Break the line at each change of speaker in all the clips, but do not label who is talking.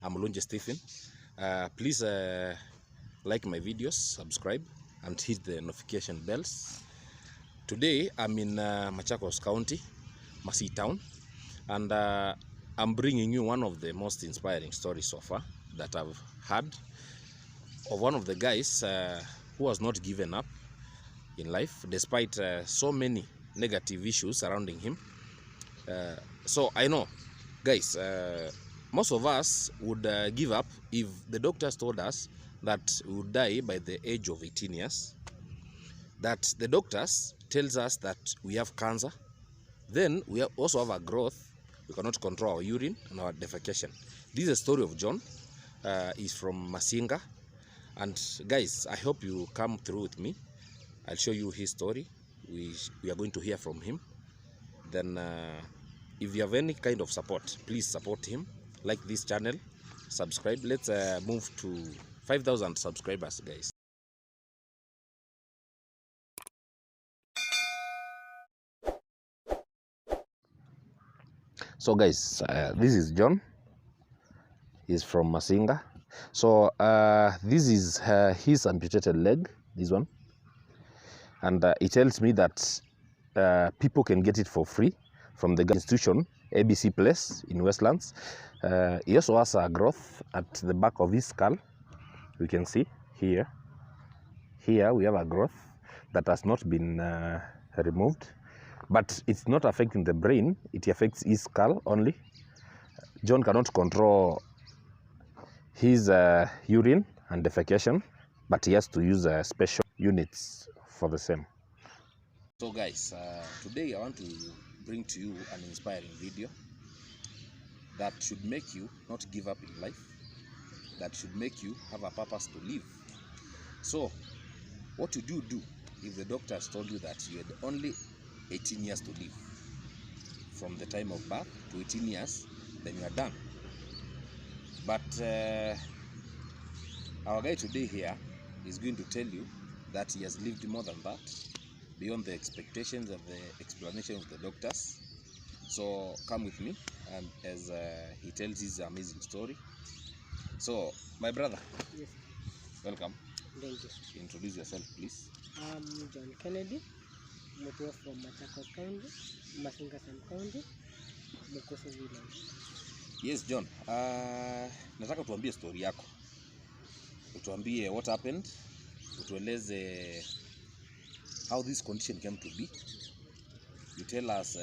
I'm Lonje Stephen. Please like my videos, subscribe, and hit the notification bells. Today I'm in Machakos County, Masi Town, and I'm bringing you one of the most inspiring stories so far that I've had of one of the guys who has not given up in life despite so many negative issues surrounding him. So I know, guys, most of us would give up if the doctors told us that we would die by the age of 18 years, that the doctors tells us that we have cancer, then we also have a growth, we cannot control our urine and our defecation. This is a story of John. He's from Masinga, and guys, I hope you come through with me. I'll show you his story. We are going to hear from him. Then if you have any kind of support, please support him, like this channel, subscribe. Let's move to 5,000 subscribers, guys. So guys, this is John. He's from Masinga. So this is his amputated leg, this one, and he tells me that people can get it for free from the institution ABC Place in Westlands. He also has a growth at the back of his skull. You can see here we have a growth that has not been removed, but it's not affecting the brain. It affects his skull only. John cannot control his urine and defecation, but he has to use special units for the same. So guys, today I want to bring to you an inspiring video that should make you not give up in life, that should make you have a purpose to live. So what would you do if the doctors told you that you had only 18 years to live? From the time of birth to 18 years, then you are done. But our guy today here is going to tell you that he has lived more than that, beyond the expectations of the explanation of the doctors. So come with me, and as he tells his amazing story. So my brother,
yes,
welcome.
thank you.
Introduce yourself, please.
I'm John Kennedy, Mutua from Machakos County, Masinga County, Mukoso Village.
Yes, John. Nataka tuambie story yako. Utuambie what happened. Utueleze how this condition came to be. You tell us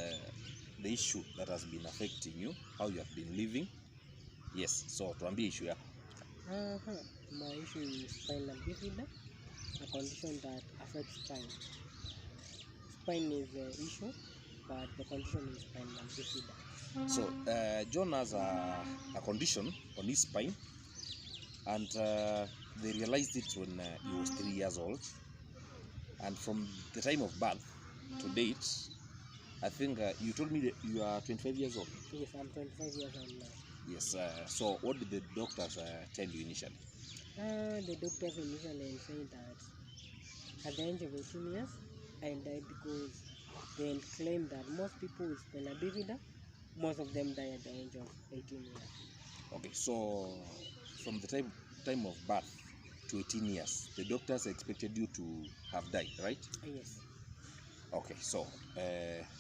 the issue that has been affecting you, how you have been living. Yes, so tuambie issue yako.
My issue is spinal bifida, a condition that affects spine. Spine is the issue, but the condition is spinal bifida.
So John has a condition on his spine, and they realized it when he was 3 years old. And from the time of birth to date, I think you told me that you are 25 years old.
Yes, I'm 25 years old now.
Yes, so what did the doctors tell you initially?
The doctors initially said that at the age of 18 years, I died because they claim that most people with spinal bifida, most of them die at the age of 18 years.
Okay, so from the time of birth to 18 years, the doctors expected you to have died, right?
Yes.
Okay, so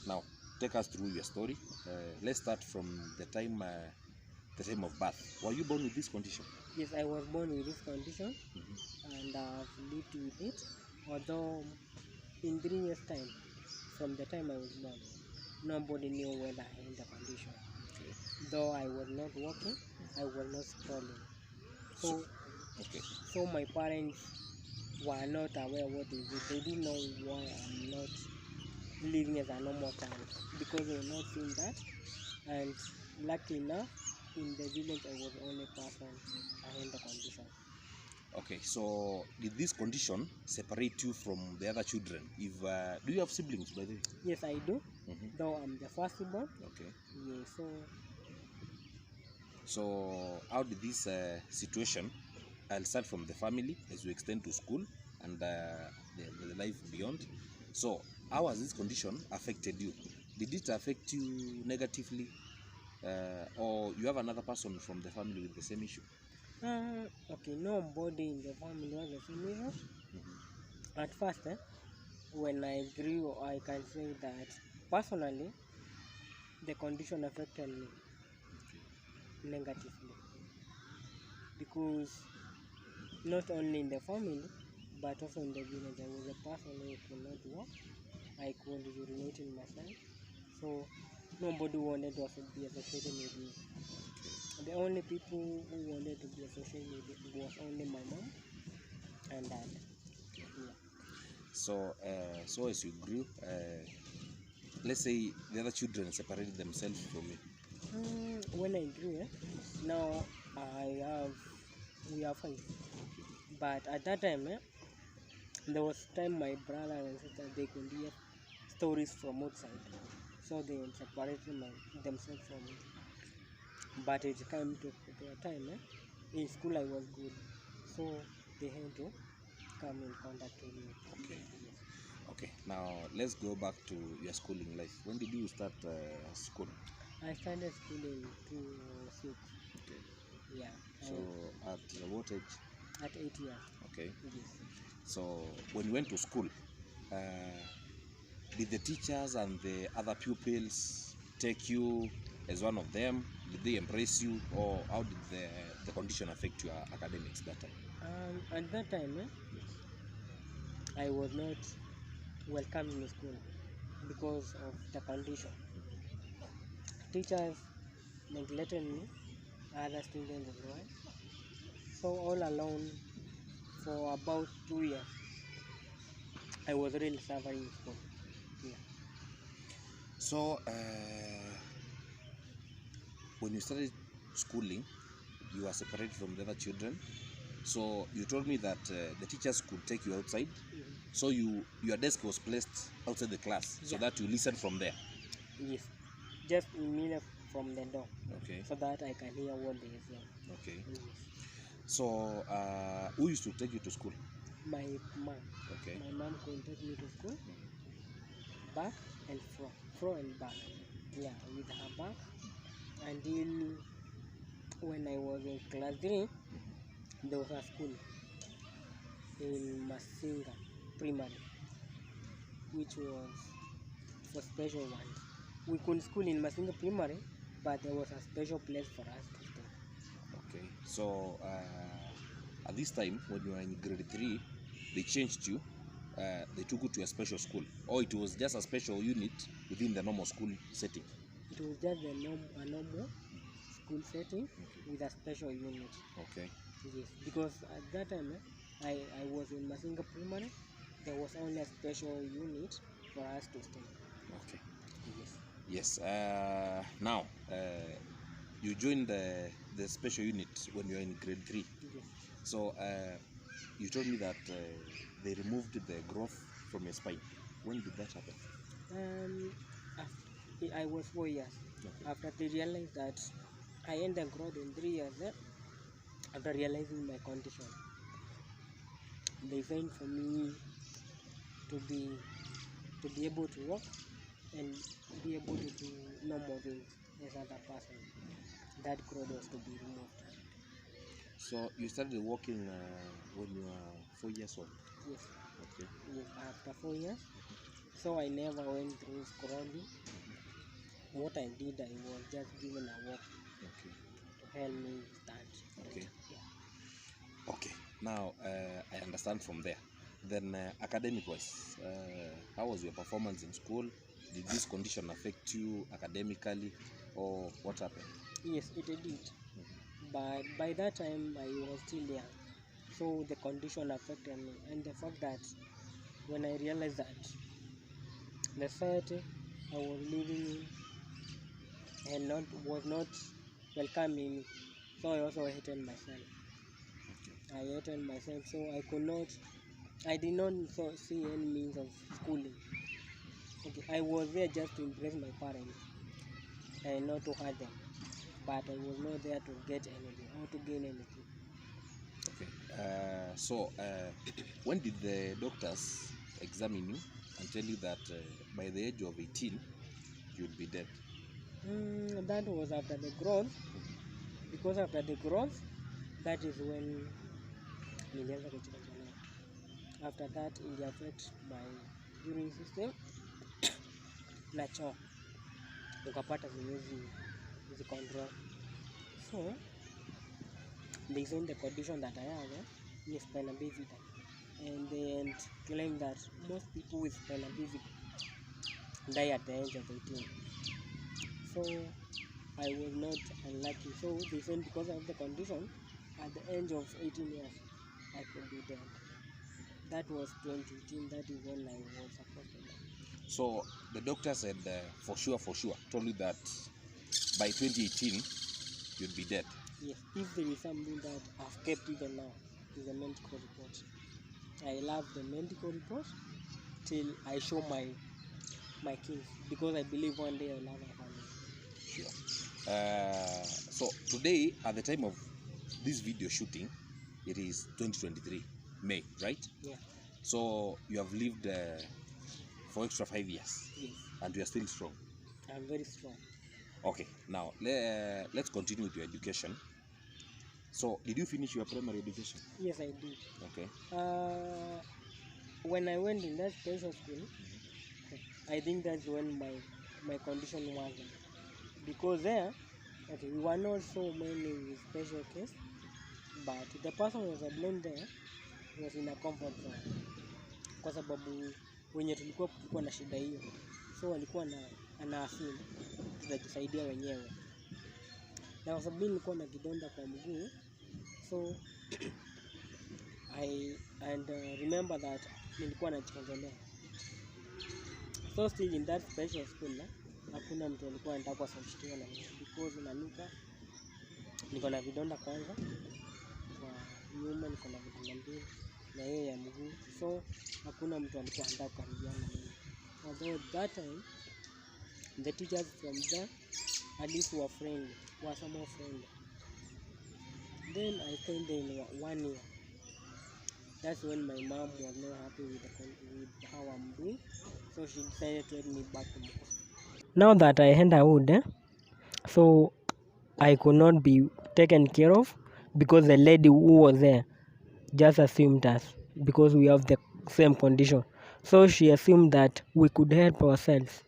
now take us through your story. Let's start from the time of birth. Were you born with this condition?
Yes, I was born with this condition, and I've lived with it. Although in 3 years' time, from the time I was born, nobody knew whether I had the condition.
Okay.
Though I was not walking, I was not sprawling. So my parents were not aware what is it. They didn't know why I'm not living as a normal child, because they were not seeing that. And luckily enough, in the village I was the only person I had the condition.
Okay, so did this condition separate you from the other children? If do you have siblings, by the way?
Yes, I do. Though I'm the firstborn.
Okay.
Yes,
so how did this situation, I'll start from the family as we extend to school and the life beyond. So how has this condition affected you? Did it affect you negatively or you have another person from the family with the same issue?
Okay, nobody in the family has the same issue. At first, when I grew, I can say that personally, the condition affected me negatively because not only in the family but also in the village, I was a person who could not walk. I could urinate in myself, so nobody wanted to be associated with me. The only people who wanted to be associated with me was only my mom and dad. Yeah.
So as you grew, let's say the other children separated themselves from you.
When I grew, now I have we are five. But at that time, there was time my brother and sister they could hear stories from outside, so they separated themselves from me. But it came to a time in school I was good, so they had to come in contact with me.
Okay.
Yes.
Okay. Now let's go back to your schooling life. When did you start school?
I started school in 2006.
Okay.
Yeah.
So at what age?
At 8 years.
Okay.
Yes.
So when you went to school, uh, did the teachers and the other pupils take you as one of them? Did they embrace you, or how did the condition affect your academics that time?
At that time, I was not welcome in school because of the condition. Teachers neglected me, other students as well. So all alone for about 2 years, I was really suffering in school. Yeah.
So when you started schooling, you were separated from the other children. So you told me that the teachers could take you outside. So your desk was placed outside the class, so
Yeah.
that you listen from there.
Yes, just a minute from the door,
Okay.
so that I can hear what they say.
Okay.
Yes.
So who used to take you to school?
My mom.
Okay.
My mom could take me to school, back and front and back. Yeah, with her back until when I was in class 3, there was a school in Masinga Primary, which was for special ones. We couldn't school in Masinga Primary, but there was a special place for us to stay.
Okay. So at this time, when you were in grade 3, they changed you. They took you to a special school, or it was just a special unit within the normal school setting.
It was just a normal school setting with a special unit.
Okay.
Yes, because at that time I was in Masinga Primary. There was only a special unit for us to stay.
Okay.
Yes.
Yes. Now, you joined the special unit when you were in grade 3.
Yes.
So you told me that they removed the growth from your spine. When did that happen?
I was 4 years.
Okay.
After they realized that I ended growth in 3 years, after realizing my condition, they said for me to be able to walk and be able to do normal things as other person. That growth was to be removed.
So you started walking when you were 4 years old.
Yes.
Okay.
Yes. After 4 years, so I never went through schooling. What I did, I was just given a walk
Okay.
to help me stand.
Okay.
Yeah.
Okay. Now I understand from there. Then academic wise, how was your performance in school? Did this condition affect you academically, or what happened?
Yes, it did. But by that time, I was still young. So the condition affected me. And the fact that when I realized that the society I was living in and not was not welcoming me, so I also hated myself. I hated myself, so I did not see any means of schooling. Okay, I was there just to impress my parents and not to hurt them. But I was not there to get anything or to gain anything.
Okay. So when did the doctors examine you and tell you that by the age of 18 you'd be dead?
That was after the growth, because after the growth, that is when nilianza kujikontrol. After that ili affect my urine system na choo, ukapata ziwezi control. So they said the condition that I have is spina bifida, and they claim that most people with spina bifida die at the age of 18. So I was not unlucky. So they said because of the condition, at the age of 18 years, I could be dead. That was 2018. That is when I was supposed to die.
So the doctor said for sure, told you that by 2018 you'd be dead.
Yes, if there is something that I've kept even now, is a medical report. I love the medical report till I show my kids, because I believe one day I'll have a family.
Sure. So today, at the time of this video shooting, it is 2023 May, right?
Yeah.
So you have lived for extra 5 years.
Yes.
And you are still strong.
I'm very strong.
Okay, now let's continue with your education. So did you finish your primary education?
Yes, I did.
Okay.
When I went in that special school, I think that's when my condition wasn't, because there, okay, we were not so many with special case, but the person who was a blame there was in a comfort zone, kwa sababu wenye tulikuwa na shida hiyo, so walikuwa ana assume tutajisaidia wenyewe, na kwa sababu nilikuwa na kidonda kwa mguu, so I remember that nilikuwa najikontrolea. So still in that special school, hakuna mtu alikuwa anataka kusafishiwa na mimi, because nanuka, niko na vidonda kwanza kwa nyuma, niko na vidonda mbili na yeye ya mguu, so hakuna mtu alikuwa anataka kukaribiana na mimi. Although that time the teachers from there at least were friendly, were somewhat friendly. Then I stayed there in 1 year. That's when my mom was not happy with how I'm doing, so she decided to let me back to Moko. Now that I had a wound, so I could not be taken care of, because the lady who was there just assumed us, because we have the same condition. So she assumed that we could help ourselves,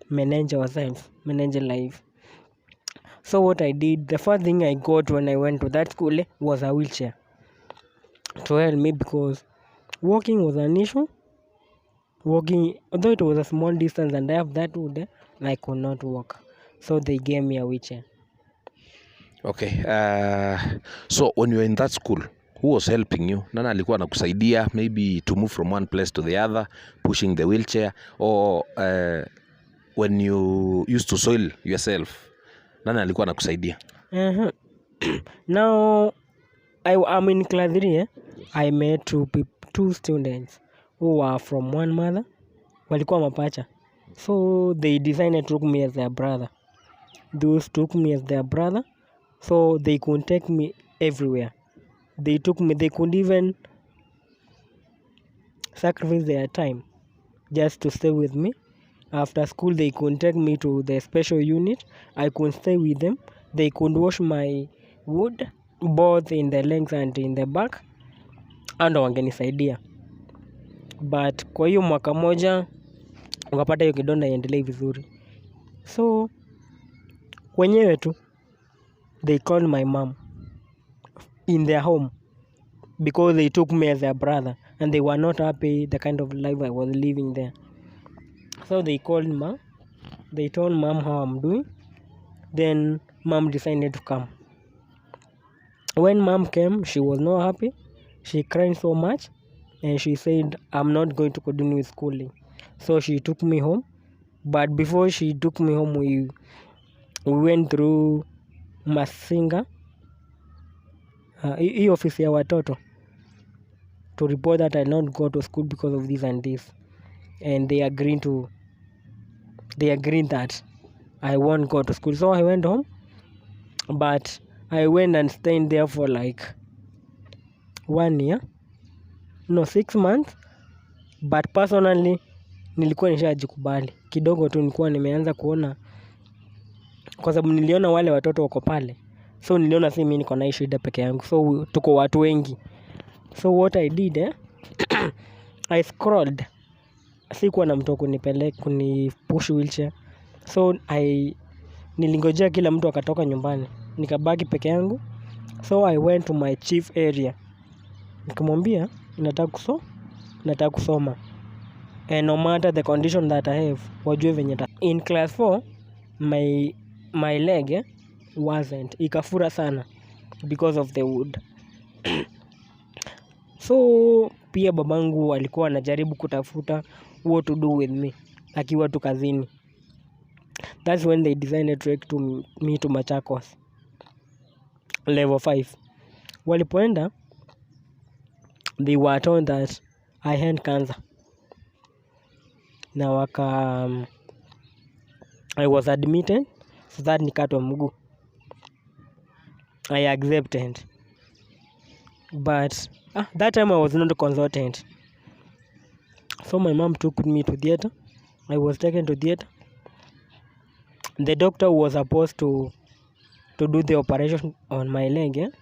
manage life. So what I did, the first thing I got when I went to that school was a wheelchair to help me, because walking was an issue. Walking, although it was a small distance and I have that wood, I could not walk. So they gave me a wheelchair.
Okay. So when you were in that school, who was helping you? Nana alikuwa anakusaidia maybe to move from one place to the other, pushing the wheelchair, or when you used to soil yourself, nana alikuwa anakusaidia?
Now I'm in class 3. I met two students who were from one mother, walikuwa mapacha. So they decided to took me as their brother. Those took me as their brother, so they could take me everywhere. They could even sacrifice their time just to stay with me. After school, they could take me to the special unit. I could stay with them. They could wash my wood, both in the legs and in the back, and wangenisaidia. But kwa hiyo mwaka moja ukapata hiyo kidonda iendelee vizuri. So wenyewe tu, they called my mom in their home, because they took me as their brother and they were not happy the kind of life I was living there. So they called mom. They told mom how I'm doing. Then mom decided to come. When mom came, she was not happy. She cried so much, and she said, I'm not going to continue with schooling. So she took me home. But before she took me home, we went through Masinga, hii ofisi ya watoto, to report that I not go to school because of this and this. And they agreed that I won't go to school. So I went home, but I went and stayed there for like 1 year, no 6 months. But personally nilikuwa nishajikubali kidogo tu, nilikuwa nimeanza kuona kwa sababu niliona wale watoto wako pale, so niliona si mimi niko na hii shida peke yangu, so tuko watu wengi. So what I did I scrolled, sikuwa na mtu kunipush wheelchair, so nilingojea kila mtu akatoka nyumbani, nikabaki peke yangu. So I went to my chief area, nikamwambia nataka kusoma, and no matter the condition that I have, wajue venye in class 4 my leg wasn't ikafura sana because of the wood. So pia babangu alikuwa anajaribu kutafuta what to do with me akiwa tu kazini. That's when they decided to take me to Machakos level 5. Walipoenda, they were told that I had cancer. Na I was admitted so that nikatwa mguu. I accepted, but that time I was not consultant. So my mom took me to theater. I was taken to theater. The doctor was supposed to do the operation on my leg,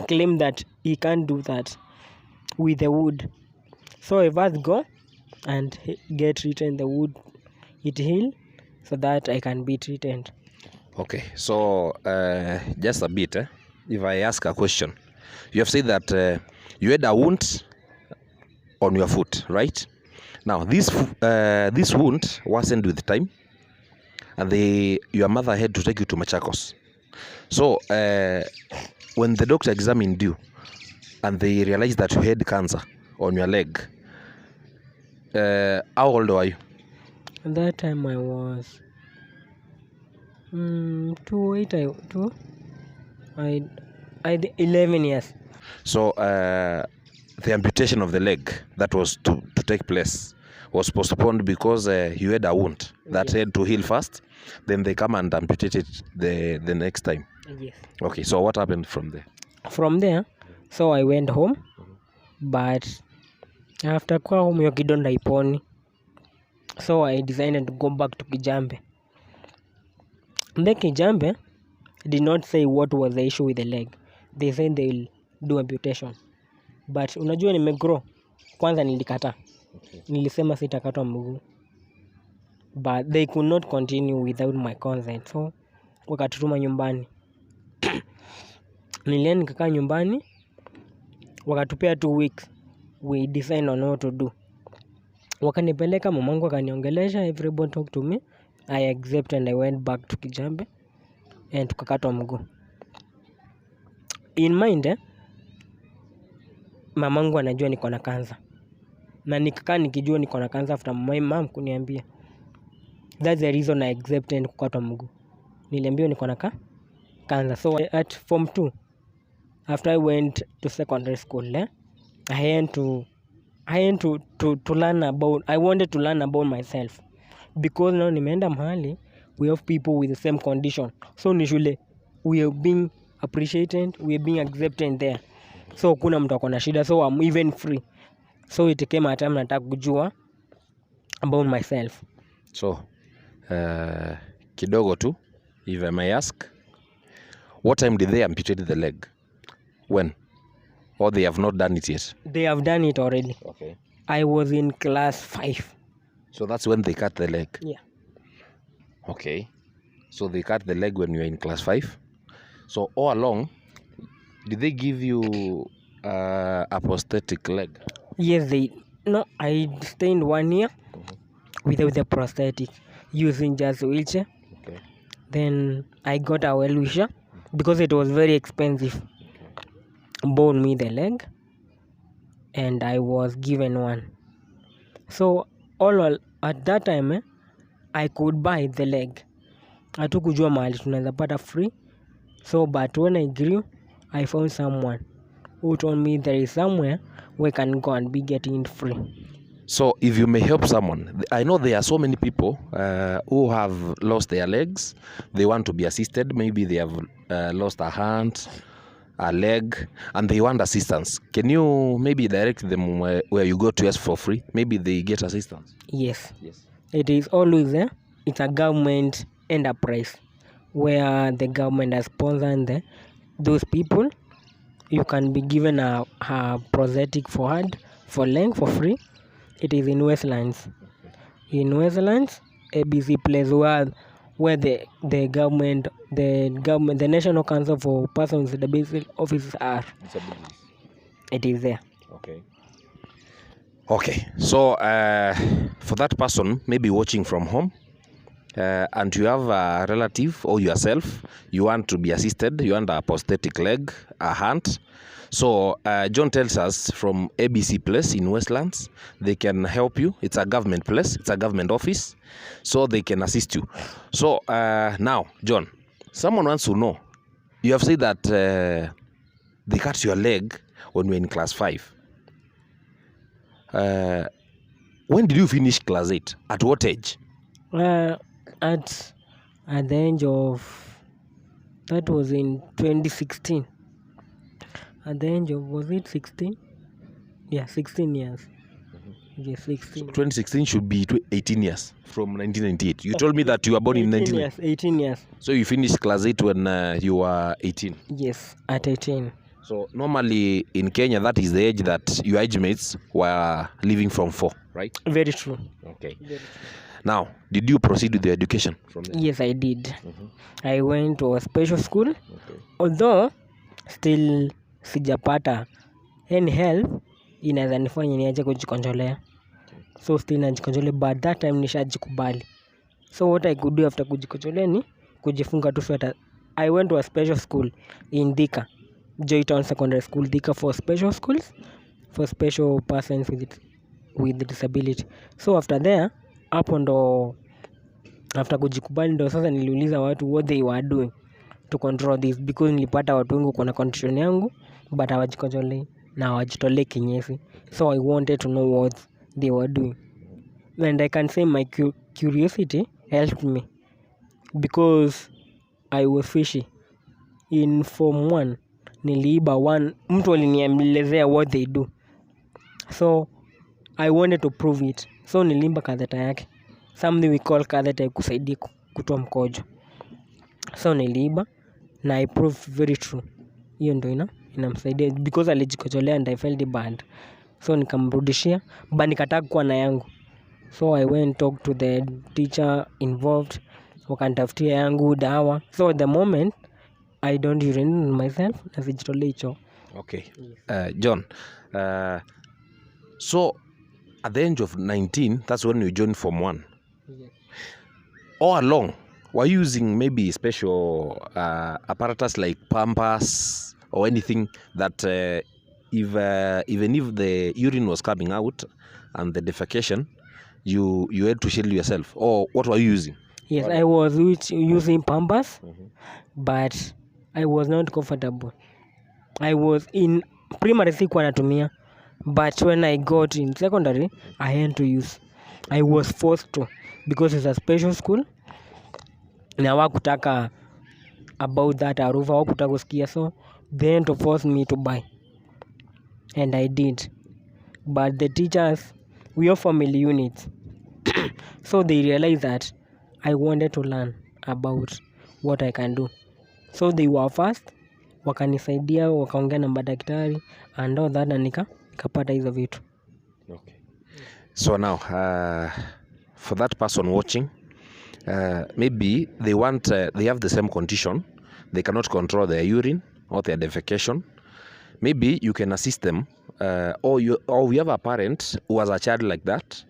claimed that he can't do that with the wood. So I first go and get treated the wood, it heal, so that I can be treated.
Okay, so just a bit, if I ask a question, you have said that you had a wound on your foot, right? Now this wound wasn't with time, and your mother had to take you to Machakos. So when the doctor examined you and they realized that you had cancer on your leg, how old were you?
At that time I was 11 years.
So the amputation of the leg that was to take place was postponed because you had a wound that had to heal first, then they come and amputate it the next time.
Yes.
Okay, so what happened from there?
From there, so I went home, but after kwa home hiyo kidonda iponi, so I decided to go back to Kijambe. The Kijambe did not say what was the issue with the leg. They said they'll do amputation, but unajua nimegrow, kwanza nilikata. Okay. Nilisema sitakatwa mguu, but they could not continue without my consent, so wakatutuma nyumbani. Nilienda nikakaa nyumbani, wakatupea 2 weeks, we decide on what to do. Wakanipeleka, mamangu akaniongelesha, everybody talk to me, I accept and I went back to Kijambe and tukakatwa mguu. In mind, mamangu anajua niko na cancer, na nikakaa nikijua niko na cancer after my mom kuniambia. That's the reason I accepted kukatwa mguu. Niliambiwa niko na cancer. So at form 2, after I went to secondary school, I wanted to learn about myself, because now nimeenda mahali, we have people with the same condition, so ni shule, we are being appreciated, we are being accepted there, so kuna mtu akona shida, so I'm even free. So it came a time nataka kujua about myself.
So kidogo tu, if I may ask, what time did they amputate the leg? When? Or they have not done it yet?
They have done it already.
Okay.
I was in class 5.
So that's when they cut the leg?
Yeah.
Okay. So they cut the leg when you were in class 5. So all along, did they give you a prosthetic leg?
Yes, I stayed 1 year without the prosthetic, using just wheelchair.
Okay.
Then I got a well-wisher, because it was very expensive. Bone me the leg, and I was given one. So all at that time, I could buy the leg. Hatukujua mahali tunaweza pata free. So but when I grew, I found someone who told me there is somewhere we can go and be getting it free.
So if you may help someone, I know there are so many people who have lost their legs. They want to be assisted. Maybe they have lost a hand, a leg, and they want assistance. Can you maybe direct them where you go to ask for free? Maybe they get assistance.
Yes. It is always it's a government enterprise where the government has sponsored those people. You can be given a prosthetic for hand, for leg, for free. It is in Westlands. In Westlands, ABC place where the government, the National Council for Persons with Disabilities offices are.
Disabilities.
It is there.
Okay. So for that person maybe watching from home, and you have a relative or yourself, you want to be assisted, you want a prosthetic leg, a hand. So John tells us from ABC Place in Westlands, they can help you. It's a government place, it's a government office, so they can assist you. So now, John, someone wants to know, you have said that they cut your leg when you were in class 5. When did you finish class 8? At what age?
At the age of, that was in 2016. At the age of, was it 16? Yeah, 16 years. Yes, 16.
2016 should be 18 years from 1998. You told me that you were born in 1998.
18 years.
So you finished class 8 when you were 18.
Yes, at 18.
So normally in Kenya, that is the age that your age mates were leaving from 4, right?
Very true.
Okay.
Very true.
Now, did you proceed with the education from there?
Yes, I did. I went to a special school. Although still sijapata any help inaweza nifanya niache kujikonjolea. So still najikonjolea, but that time nishajikubali. So what I could do after kujikonjolea ni kujifunga tu sweta. I went to a special school in Thika, Joytown Secondary School, Thika, for special schools for special persons with disability. So after there, hapo ndo after kujikubali ndo sasa niliuliza watu what they were doing to control this, because nilipata watu wengi kuna condition yangu but hawajikonjolei na hawajitolei kinyesi. So I wanted to know what they were doing, and I can say my curiosity helped me, because I was fishy. In form 1 niliiba mtu alinielezea what they do, so I wanted to prove it. So niliimba katheta yake, something we call katheta, kusaidia kutoa mkojo. So niliiba na I proved very true. Hiyo ndo inamsaidia, because alijikojolea and I felt bad. So nikamrudishia, but nikataka kuwa na yangu. So I went talk to the teacher involved, wakanitafutia yangu dawa. So at the moment I don't urine myself, nasijitolea choo.
Okay. John, so at the age of 19, that's when you joined Form 1.
Yes.
All along, were you using maybe special apparatus like pampers or anything that even if the urine was coming out and the defecation, you had to shield yourself? Or what were you using?
Yes, I was using pampers, but I was not comfortable. I was in primary sikuwa natumia, but when I got in secondary, I had to use. I was forced to, because it's a special school. Na hawakutaka about that harufu, hawakutaka kusikia, so they had to force me to buy, and I did. But the teachers, we are family units, so they realized that I wanted to learn about what I can do. So they were fast, wakanisaidia, wakaongea na madaktari and all that, na nikapata hizo vitu.
Okay. So now, for that person watching, maybe they want, they have the same condition, they cannot control their urine or their defecation. Maybe you can assist them, or you have a parent who has a child like that.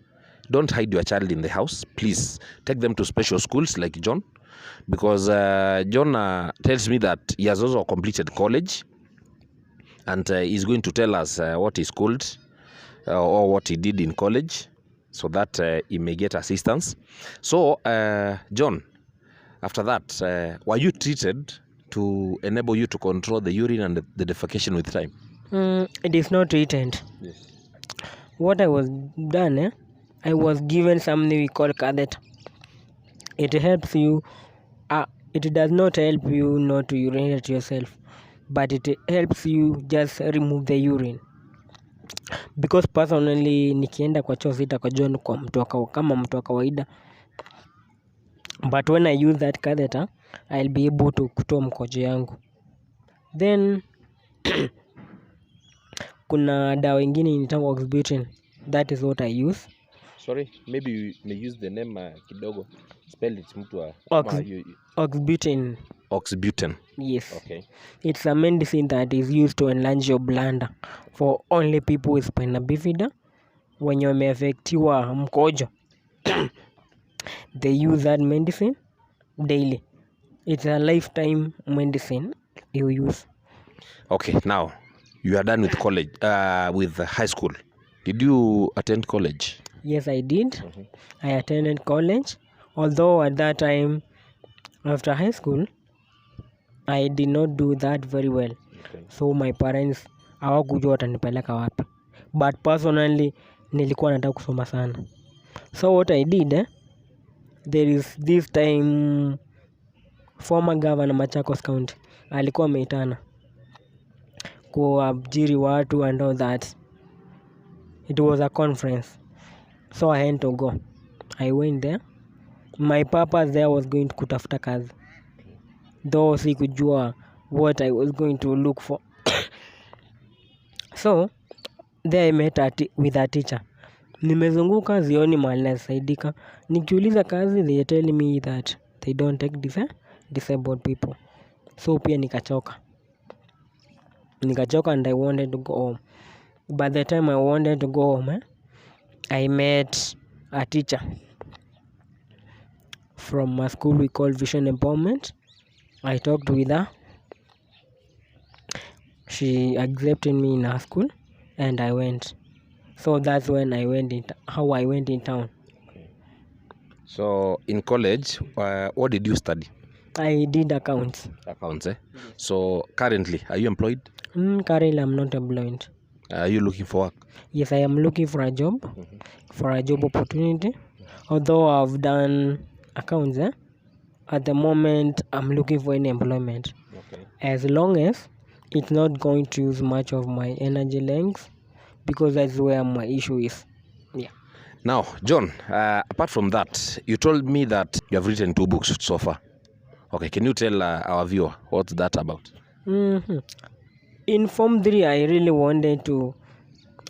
Don't hide your child in the house. Please take them to special schools like John, because John tells me that he has also completed college, and he's going to tell us what he's called or what he did in college, so that he may get assistance. So John, after that, were you treated to enable you to control the urine and the defecation with time?
It is not treated.
Yes.
What I was done, I was given something we call catheter. It helps you, it does not help you not to urinate yourself, but it helps you just remove the urine. Because personally nikienda kwa choo sita kwa John kwa kama mtu wa kawaida, but when I use that catheter I'll be able to kutoa mkojo yangu. Then kuna dawa ingine inaitwa oxybutynin, that is what I use.
Sorry, maybe you may use the name kidogo. Spell it mtu
Oxybutynin.
Oxybutynin.
Yes.
Okay.
It's a medicine that is used to enlarge your bladder for only people with spina bifida wenye wameafektiwa mkojo. They use that medicine daily. It's a lifetime medicine you use.
Okay, now you are done with college, with high school. Did you attend college?
Yes, I did. I attended college, although at that time, after high school, I did not do that very well.
Okay.
So my parents hawakujua watanipeleka wapi. But personally, nilikuwa nataka kusoma sana. So what I did, there is this time former governor Machakos County alikuwa ameitana kuajiri watu and all that. It was a conference. So I had to go. I went there. My purpose there was going to kutafuta kazi. Though sikujua what I was going to look for. So there I met with a teacher. Nimezunguka zioni mahali nasaidika. Nikiuliza kazi they tell me that they don't take disabled people. So pia nikachoka and I wanted to go home. By the time I wanted to go home, I met a teacher from a school we call Vision Empowerment. I talked with her. She accepted me in her school and I went. So that's when I went in town.
So in college, what did you study?
I did accounts.
Accounts, eh? So currently, are you employed?
Currently, I'm not employed.
Are you looking for work?
Yes, I am looking for a job, for a job opportunity. Although I've done accounts, at the moment, I'm looking for any employment.
Okay.
As long as it's not going to use much of my energy length, because that's where my issue is. Yeah.
Now, John, apart from that, you told me that you have written 2 books so far. Okay, can you tell our viewer what's that about?
In Form 3, I really wanted to,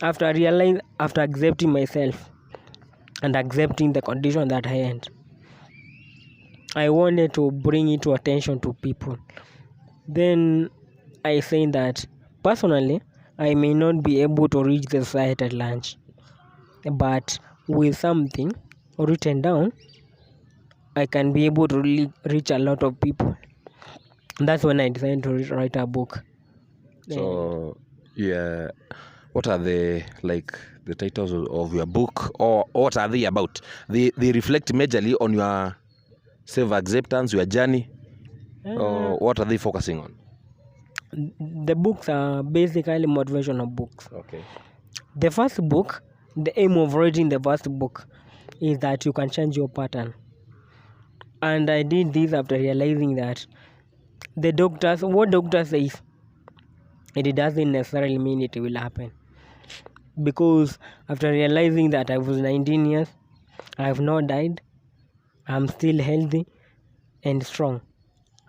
after accepting myself and accepting the condition that I had, I wanted to bring it to attention to people. Then I say that personally, I may not be able to reach the society at large, but with something written down, I can be able to really reach a lot of people. That's when I decided to write a book.
So, yeah, what are the titles of your book, or what are they about? They reflect majorly on your self-acceptance, your journey, or what are they focusing on?
The books are basically motivational books.
Okay.
The first book, the aim of writing the first book is that you can change your pattern. And I did this after realizing that what doctor says, it doesn't necessarily mean it will happen. Because after realizing that I was 19 years, I have not died, I'm still healthy and strong.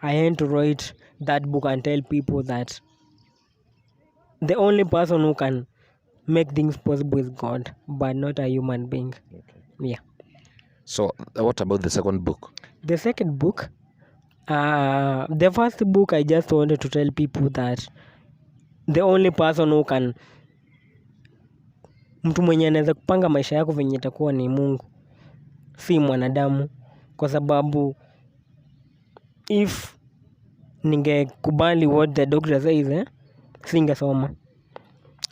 I had to write that book and tell people that the only person who can make things possible is God, but not a human being.
Okay.
Yeah.
So, what about the second book?
The second book, the first book, I just wanted to tell people that the only person who can, mtu mwenye anaweza kupanga maisha yako venye itakuwa ni Mungu, si mwanadamu. Kwa sababu if ningekubali what the doctor says, singesoma.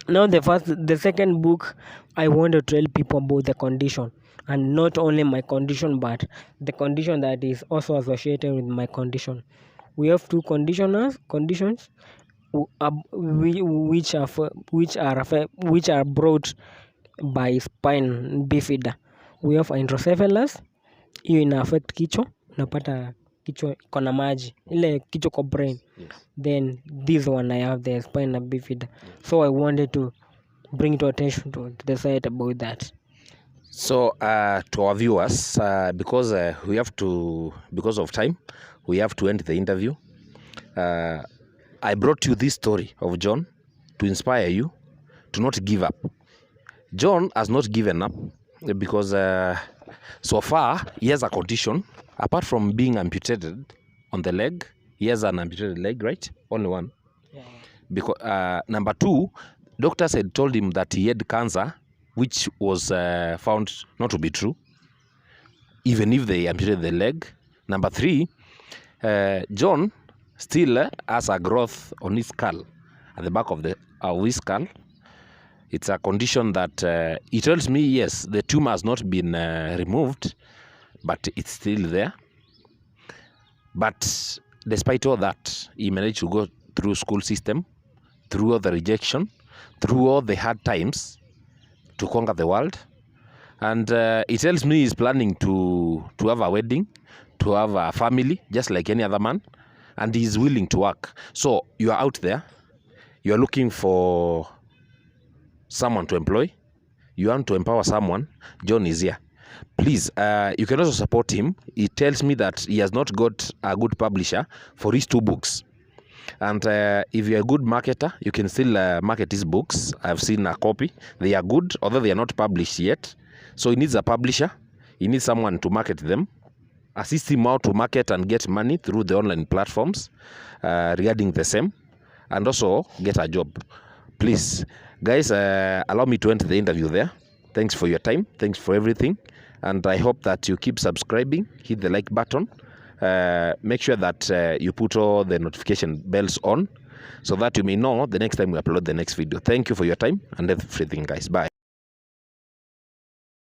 Now the second book, I want to tell people about the condition, and not only my condition, but the condition that is also associated with my condition. We have 2 conditions which are brought by spine bifida. We have hydrocephalus, hiyo ina affect kichwa, unapata kichwa iko na maji, ile kichwa kwa brain.
Yes.
Then this one I have the spina bifida. So I wanted to bring to attention to the site about that.
So to our viewers, because of time, we have to end the interview. I brought you this story of John to inspire you to not give up. John has not given up because so far he has a condition. Apart from being amputated on the leg, he has an amputated leg, right? Only one.
Yeah.
Because number two, doctors had told him that he had cancer, which was found not to be true, even if they amputated the leg. Number three, John still has a growth on his skull, at the back of his skull. It's a condition that he tells me, yes, the tumor has not been removed, but it's still there. But despite all that, he managed to go through school system, through all the rejection, through all the hard times to conquer the world. And he tells me he's planning to have a wedding, to have a family, just like any other man. And he's willing to work. So you are out there, you are looking for someone to employ, you want to empower someone, John is here. Please, you can also support him. He tells me that he has not got a good publisher for his 2 books. And if you're a good marketer, you can still market his books. I've seen a copy. They are good, although they are not published yet. So he needs a publisher. He needs someone to market them. Assist him out to market and get money through the online platforms regarding the same. And also get a job. Please, guys, allow me to end the interview there. Thanks for your time. Thanks for everything. And I hope that you keep subscribing. Hit the like button. Make sure that you put all the notification bells on so that you may know the next time we upload the next video. Thank you for your time and everything, guys. Bye.